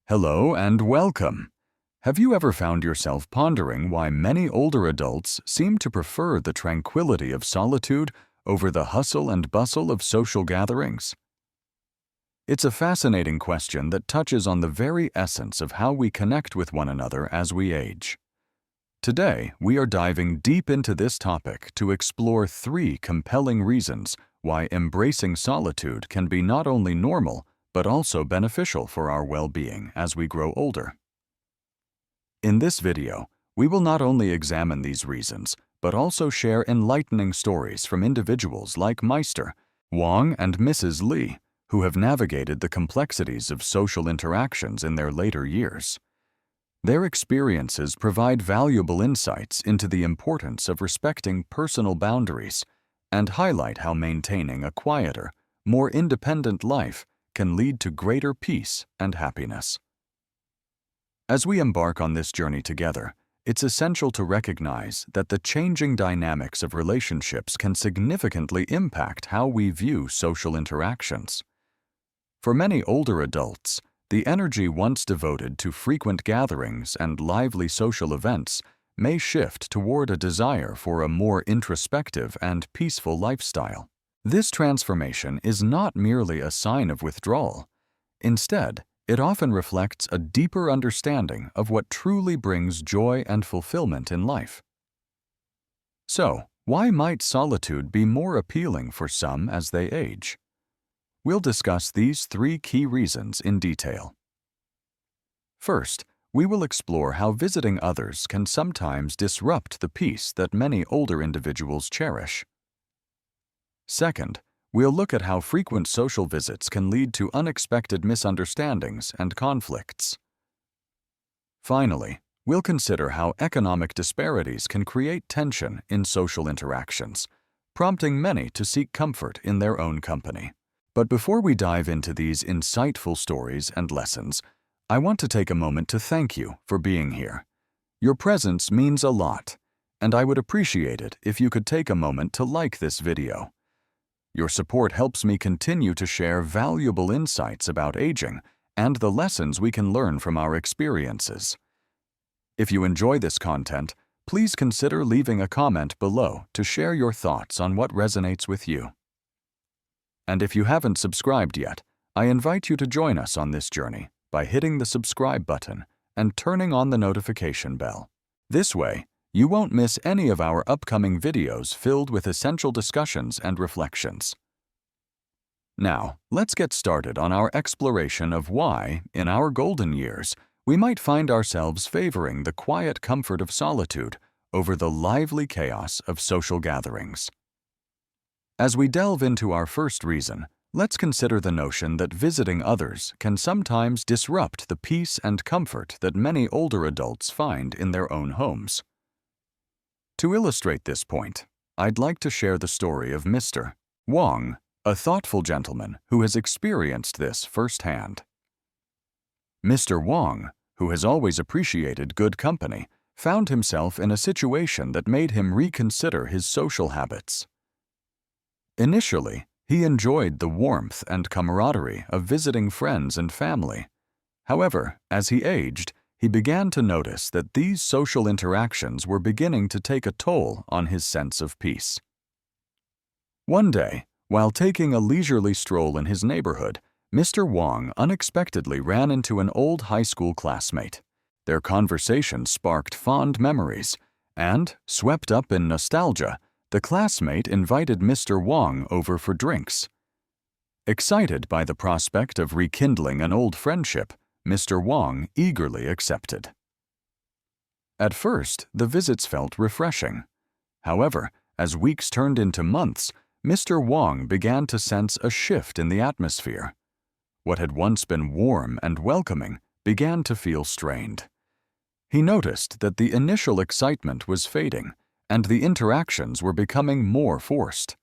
Hello and welcome. Have you ever found yourself pondering why many older adults seem to prefer the tranquility of solitude over the hustle and bustle of social gatherings? It's a fascinating question that touches on the very essence of how we connect with one another as we age. Today, we are diving deep into this topic to explore three compelling reasons why embracing solitude can be not only normal, but also beneficial for our well-being as we grow older. In this video, we will not only examine these reasons, but also share enlightening stories from individuals like Meister, Wong and Mrs. Lee, who have navigated the complexities of social interactions in their later years. Their experiences provide valuable insights into the importance of respecting personal boundaries and highlight how maintaining a quieter, more independent life can lead to greater peace and happiness. As we embark on this journey together, it's essential to recognize that the changing dynamics of relationships can significantly impact how we view social interactions. For many older adults, the energy once devoted to frequent gatherings and lively social events may shift toward a desire for a more introspective and peaceful lifestyle. This transformation is not merely a sign of withdrawal. Instead, it often reflects a deeper understanding of what truly brings joy and fulfillment in life. So, why might solitude be more appealing for some as they age? We'll discuss these three key reasons in detail. First, we will explore how visiting others can sometimes disrupt the peace that many older individuals cherish. Second, we'll look at how frequent social visits can lead to unexpected misunderstandings and conflicts. Finally, we'll consider how economic disparities can create tension in social interactions, prompting many to seek comfort in their own company. But before we dive into these insightful stories and lessons, I want to take a moment to thank you for being here. Your presence means a lot, and I would appreciate it if you could take a moment to like this video. Your support helps me continue to share valuable insights about aging and the lessons we can learn from our experiences. If you enjoy this content, please consider leaving a comment below to share your thoughts on what resonates with you. And if you haven't subscribed yet, I invite you to join us on this journey by hitting the subscribe button and turning on the notification bell. This way, you won't miss any of our upcoming videos filled with essential discussions and reflections. Now, let's get started on our exploration of why, in our golden years, we might find ourselves favoring the quiet comfort of solitude over the lively chaos of social gatherings. As we delve into our first reason, let's consider the notion that visiting others can sometimes disrupt the peace and comfort that many older adults find in their own homes. To illustrate this point, I'd like to share the story of Mr. Wong, a thoughtful gentleman who has experienced this firsthand. Mr. Wong, who has always appreciated good company, found himself in a situation that made him reconsider his social habits. Initially, he enjoyed the warmth and camaraderie of visiting friends and family. However, as he aged, he began to notice that these social interactions were beginning to take a toll on his sense of peace. One day, while taking a leisurely stroll in his neighborhood, Mr. Wong unexpectedly ran into an old high school classmate. Their conversation sparked fond memories, and, swept up in nostalgia, the classmate invited Mr. Wong over for drinks. Excited by the prospect of rekindling an old friendship, Mr. Wong eagerly accepted. At first, the visits felt refreshing. However, as weeks turned into months, Mr. Wong began to sense a shift in the atmosphere. What had once been warm and welcoming began to feel strained. He noticed that the initial excitement was fading, and the interactions were becoming more forced.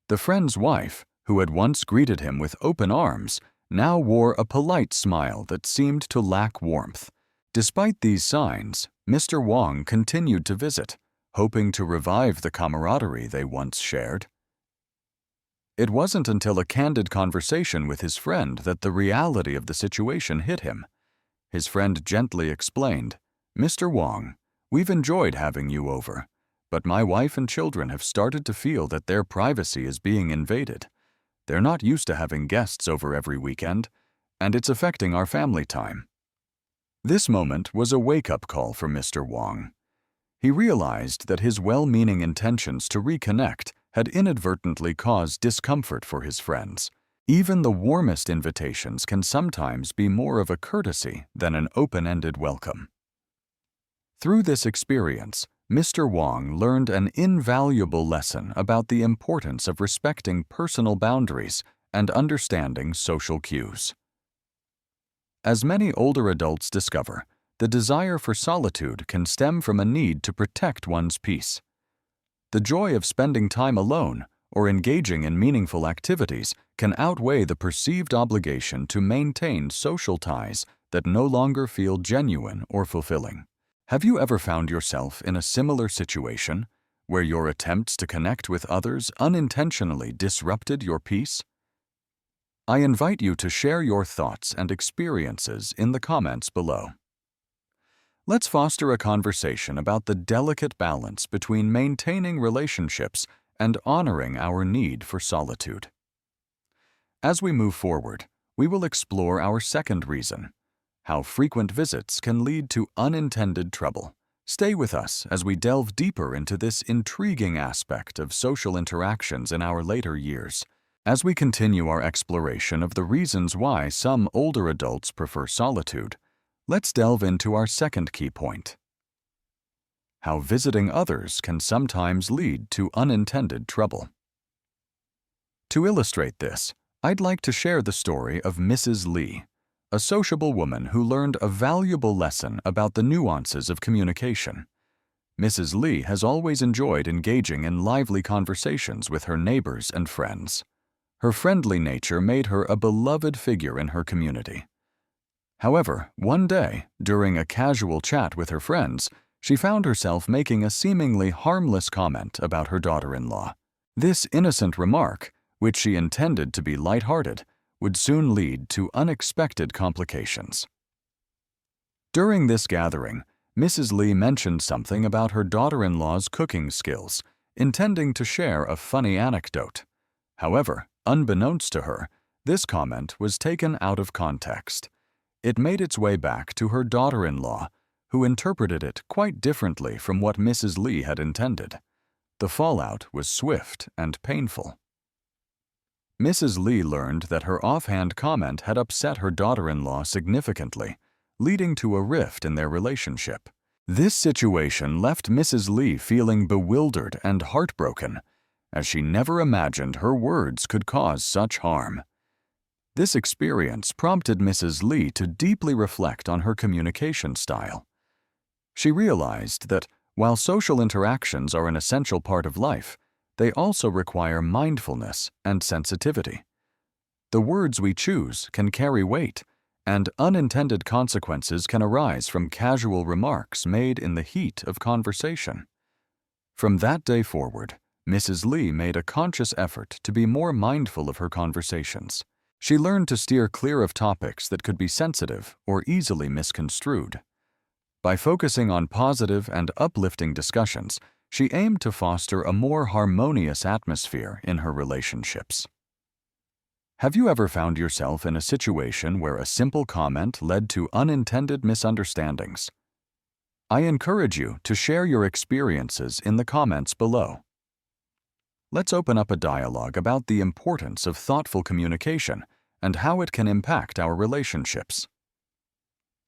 The friend's wife, who had once greeted him with open arms, now wore a polite smile that seemed to lack warmth. Despite these signs, Mr. Wong continued to visit, hoping to revive the camaraderie they once shared. It wasn't until a candid conversation with his friend that the reality of the situation hit him. His friend gently explained, "Mr. Wong, we've enjoyed having you over, but my wife and children have started to feel that their privacy is being invaded. They're not used to having guests over every weekend, and it's affecting our family time." This moment was a wake-up call for Mr. Wong. He realized that his well-meaning intentions to reconnect had inadvertently caused discomfort for his friends. Even the warmest invitations can sometimes be more of a courtesy than an open-ended welcome. Through this experience, Mr. Wong learned an invaluable lesson about the importance of respecting personal boundaries and understanding social cues. As many older adults discover, the desire for solitude can stem from a need to protect one's peace. The joy of spending time alone or engaging in meaningful activities can outweigh the perceived obligation to maintain social ties that no longer feel genuine or fulfilling. Have you ever found yourself in a similar situation where your attempts to connect with others unintentionally disrupted your peace? I invite you to share your thoughts and experiences in the comments below. Let's foster a conversation about the delicate balance between maintaining relationships and honoring our need for solitude. As we move forward, we will explore our second reason: how frequent visits can lead to unintended trouble. Stay with us as we delve deeper into this intriguing aspect of social interactions in our later years. As we continue our exploration of the reasons why some older adults prefer solitude, let's delve into our second key point: how visiting others can sometimes lead to unintended trouble. To illustrate this, I'd like to share the story of Mrs. Lee, a sociable woman who learned a valuable lesson about the nuances of communication. Mrs. Lee has always enjoyed engaging in lively conversations with her neighbors and friends. Her friendly nature made her a beloved figure in her community. However, one day, during a casual chat with her friends, she found herself making a seemingly harmless comment about her daughter-in-law. This innocent remark, which she intended to be lighthearted, would soon lead to unexpected complications. During this gathering, Mrs. Lee mentioned something about her daughter-in-law's cooking skills, intending to share a funny anecdote. However, unbeknownst to her, this comment was taken out of context. It made its way back to her daughter-in-law, who interpreted it quite differently from what Mrs. Lee had intended. The fallout was swift and painful. Mrs. Lee learned that her offhand comment had upset her daughter-in-law significantly, leading to a rift in their relationship. This situation left Mrs. Lee feeling bewildered and heartbroken, as she never imagined her words could cause such harm. This experience prompted Mrs. Lee to deeply reflect on her communication style. She realized that, while social interactions are an essential part of life, they also require mindfulness and sensitivity. The words we choose can carry weight, and unintended consequences can arise from casual remarks made in the heat of conversation. From that day forward, Mrs. Lee made a conscious effort to be more mindful of her conversations. She learned to steer clear of topics that could be sensitive or easily misconstrued. By focusing on positive and uplifting discussions, she aimed to foster a more harmonious atmosphere in her relationships. Have you ever found yourself in a situation where a simple comment led to unintended misunderstandings? I encourage you to share your experiences in the comments below. Let's open up a dialogue about the importance of thoughtful communication and how it can impact our relationships.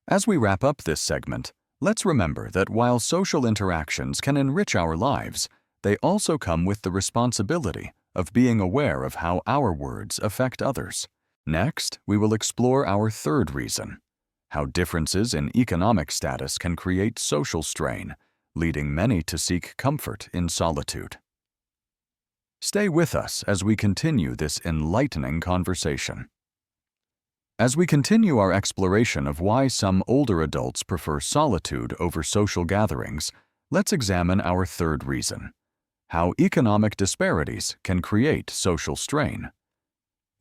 As we wrap up this segment, let's remember that while social interactions can enrich our lives, they also come with the responsibility of being aware of how our words affect others. Next, we will explore our third reason: how differences in economic status can create social strain, leading many to seek comfort in solitude. Stay with us as we continue this enlightening conversation. As we continue our exploration of why some older adults prefer solitude over social gatherings, let's examine our third reason: how economic disparities can create social strain.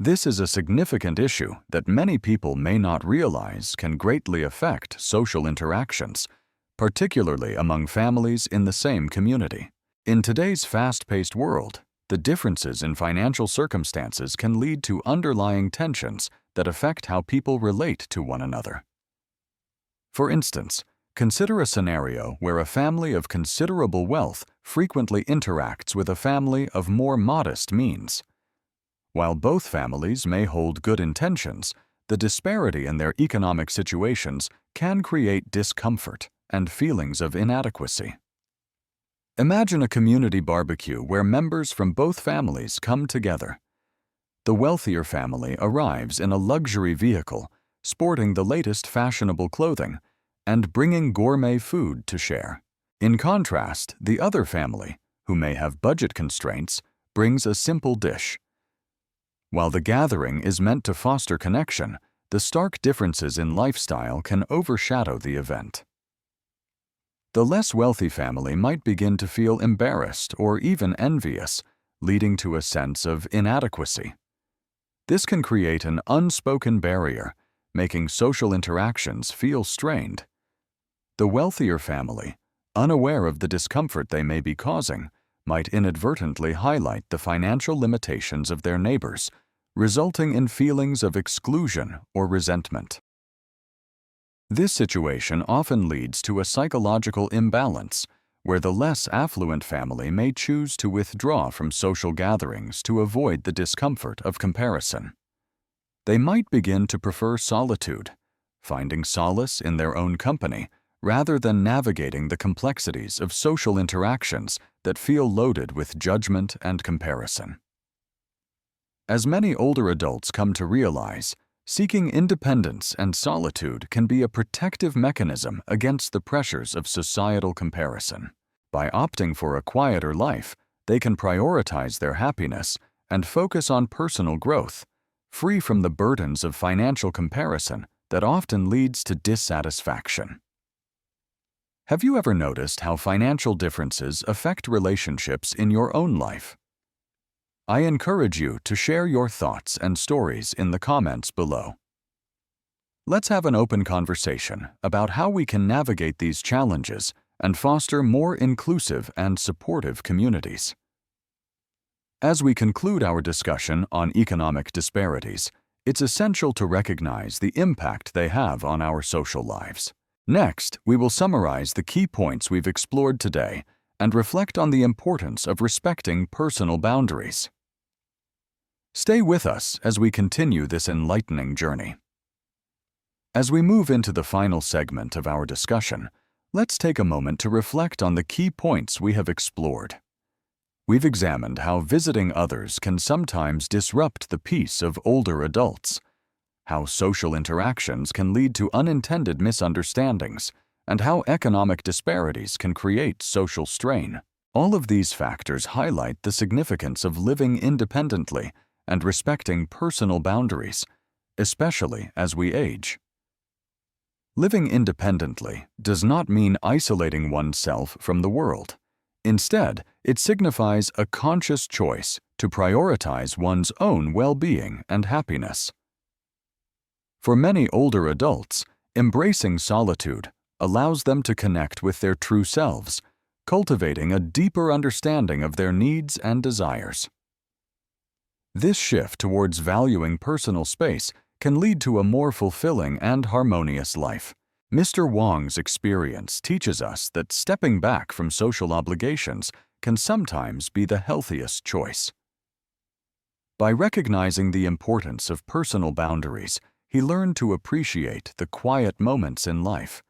This is a significant issue that many people may not realize can greatly affect social interactions, particularly among families in the same community. In today's fast-paced world, the differences in financial circumstances can lead to underlying tensions that affect how people relate to one another. For instance, consider a scenario where a family of considerable wealth frequently interacts with a family of more modest means. While both families may hold good intentions, the disparity in their economic situations can create discomfort and feelings of inadequacy. Imagine a community barbecue where members from both families come together. The wealthier family arrives in a luxury vehicle, sporting the latest fashionable clothing, and bringing gourmet food to share. In contrast, the other family, who may have budget constraints, brings a simple dish. While the gathering is meant to foster connection, the stark differences in lifestyle can overshadow the event. The less wealthy family might begin to feel embarrassed or even envious, leading to a sense of inadequacy. This can create an unspoken barrier, making social interactions feel strained. The wealthier family, unaware of the discomfort they may be causing, might inadvertently highlight the financial limitations of their neighbors, resulting in feelings of exclusion or resentment. This situation often leads to a psychological imbalance, where the less affluent family may choose to withdraw from social gatherings to avoid the discomfort of comparison. They might begin to prefer solitude, finding solace in their own company, rather than navigating the complexities of social interactions that feel loaded with judgment and comparison. As many older adults come to realize, seeking independence and solitude can be a protective mechanism against the pressures of societal comparison. By opting for a quieter life, they can prioritize their happiness and focus on personal growth, free from the burdens of financial comparison that often leads to dissatisfaction. Have you ever noticed how financial differences affect relationships in your own life? I encourage you to share your thoughts and stories in the comments below. Let's have an open conversation about how we can navigate these challenges and foster more inclusive and supportive communities. As we conclude our discussion on economic disparities, it's essential to recognize the impact they have on our social lives. Next, we will summarize the key points we've explored today and reflect on the importance of respecting personal boundaries. Stay with us as we continue this enlightening journey. As we move into the final segment of our discussion, let's take a moment to reflect on the key points we have explored. We've examined how visiting others can sometimes disrupt the peace of older adults, how social interactions can lead to unintended misunderstandings, and how economic disparities can create social strain. All of these factors highlight the significance of living independently and respecting personal boundaries, especially as we age. Living independently does not mean isolating oneself from the world. Instead, it signifies a conscious choice to prioritize one's own well-being and happiness. For many older adults, embracing solitude allows them to connect with their true selves, cultivating a deeper understanding of their needs and desires. This shift towards valuing personal space can lead to a more fulfilling and harmonious life. Mr. Wong's experience teaches us that stepping back from social obligations can sometimes be the healthiest choice. By recognizing the importance of personal boundaries, he learned to appreciate the quiet moments in life,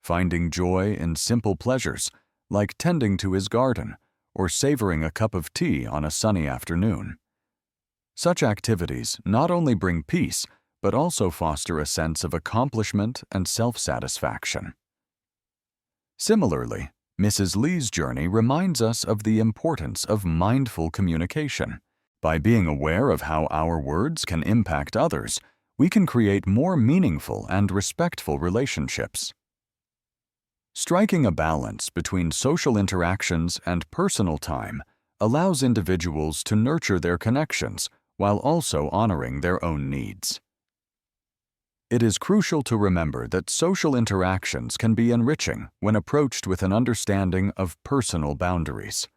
finding joy in simple pleasures like tending to his garden or savoring a cup of tea on a sunny afternoon. Such activities not only bring peace, but also foster a sense of accomplishment and self-satisfaction. Similarly, Mrs. Lee's journey reminds us of the importance of mindful communication. By being aware of how our words can impact others, we can create more meaningful and respectful relationships. Striking a balance between social interactions and personal time allows individuals to nurture their connections while also honoring their own needs. It is crucial to remember that social interactions can be enriching when approached with an understanding of personal boundaries.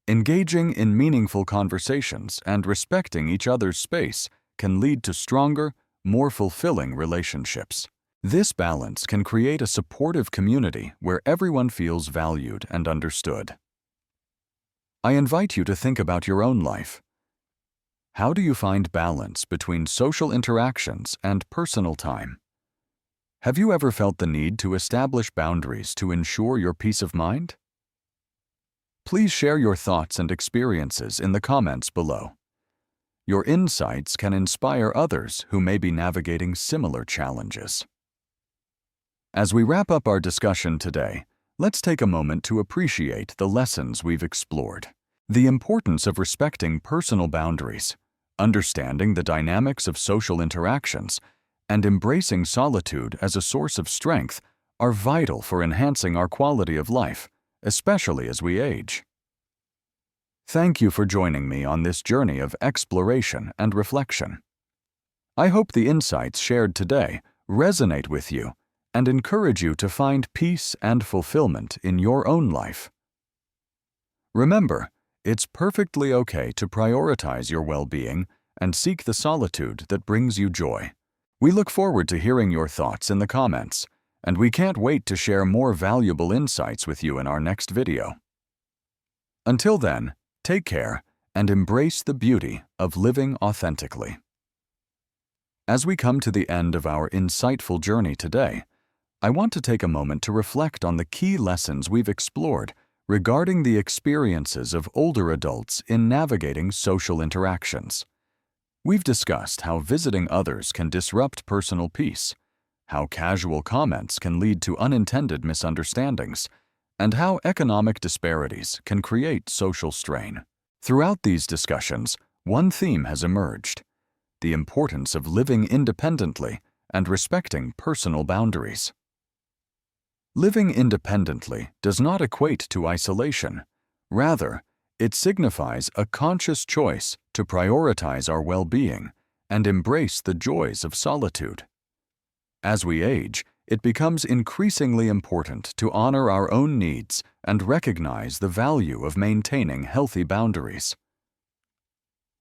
Engaging in meaningful conversations and respecting each other's space can lead to stronger, more fulfilling relationships. This balance can create a supportive community where everyone feels valued and understood. I invite you to think about your own life. How do you find balance between social interactions and personal time? Have you ever felt the need to establish boundaries to ensure your peace of mind? Please share your thoughts and experiences in the comments below. Your insights can inspire others who may be navigating similar challenges. As we wrap up our discussion today, let's take a moment to appreciate the lessons we've explored. The importance of respecting personal boundaries, understanding the dynamics of social interactions, and embracing solitude as a source of strength are vital for enhancing our quality of life, especially as we age. Thank you for joining me on this journey of exploration and reflection. I hope the insights shared today resonate with you and encourage you to find peace and fulfillment in your own life. Remember, it's perfectly okay to prioritize your well-being and seek the solitude that brings you joy. We look forward to hearing your thoughts in the comments, and we can't wait to share more valuable insights with you in our next video. Until then, take care and embrace the beauty of living authentically. As we come to the end of our insightful journey today, I want to take a moment to reflect on the key lessons we've explored regarding the experiences of older adults in navigating social interactions. We've discussed how visiting others can disrupt personal peace, how casual comments can lead to unintended misunderstandings, and how economic disparities can create social strain. Throughout these discussions, one theme has emerged: the importance of living independently and respecting personal boundaries. Living independently does not equate to isolation. Rather, it signifies a conscious choice to prioritize our well-being and embrace the joys of solitude. As we age, it becomes increasingly important to honor our own needs and recognize the value of maintaining healthy boundaries.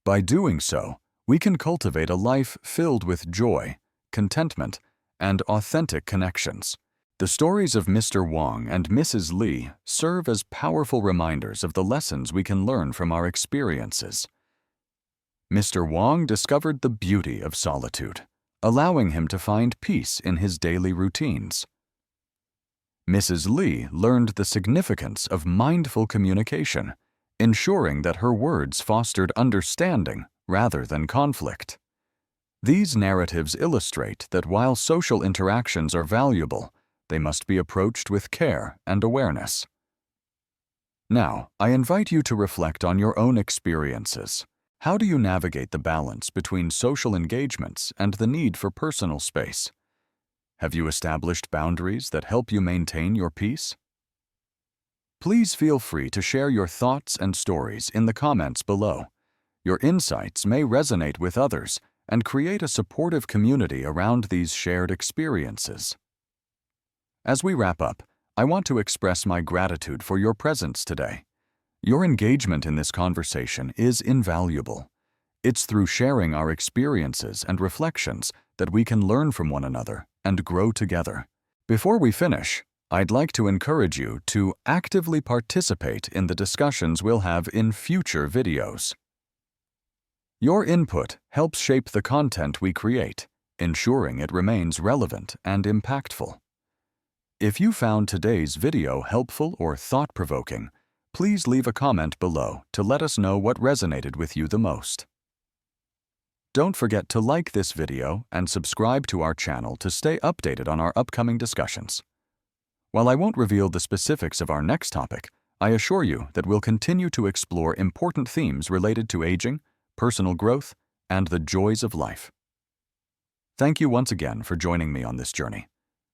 By doing so, we can cultivate a life filled with joy, contentment, and authentic connections. The stories of Mr. Wong and Mrs. Lee serve as powerful reminders of the lessons we can learn from our experiences. Mr. Wong discovered the beauty of solitude, allowing him to find peace in his daily routines. Mrs. Lee learned the significance of mindful communication, ensuring that her words fostered understanding rather than conflict. These narratives illustrate that while social interactions are valuable, they must be approached with care and awareness. Now, I invite you to reflect on your own experiences. How do you navigate the balance between social engagements and the need for personal space? Have you established boundaries that help you maintain your peace? Please feel free to share your thoughts and stories in the comments below. Your insights may resonate with others and create a supportive community around these shared experiences. As we wrap up, I want to express my gratitude for your presence today. Your engagement in this conversation is invaluable. It's through sharing our experiences and reflections that we can learn from one another and grow together. Before we finish, I'd like to encourage you to actively participate in the discussions we'll have in future videos. Your input helps shape the content we create, ensuring it remains relevant and impactful. If you found today's video helpful or thought-provoking, please leave a comment below to let us know what resonated with you the most. Don't forget to like this video and subscribe to our channel to stay updated on our upcoming discussions. While I won't reveal the specifics of our next topic, I assure you that we'll continue to explore important themes related to aging, personal growth, and the joys of life. Thank you once again for joining me on this journey.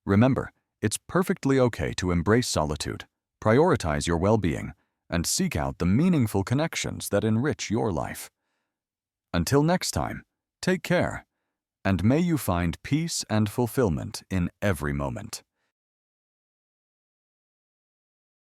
Remember, it's perfectly okay to embrace solitude, prioritize your well-being, and seek out the meaningful connections that enrich your life. Until next time, take care, and may you find peace and fulfillment in every moment.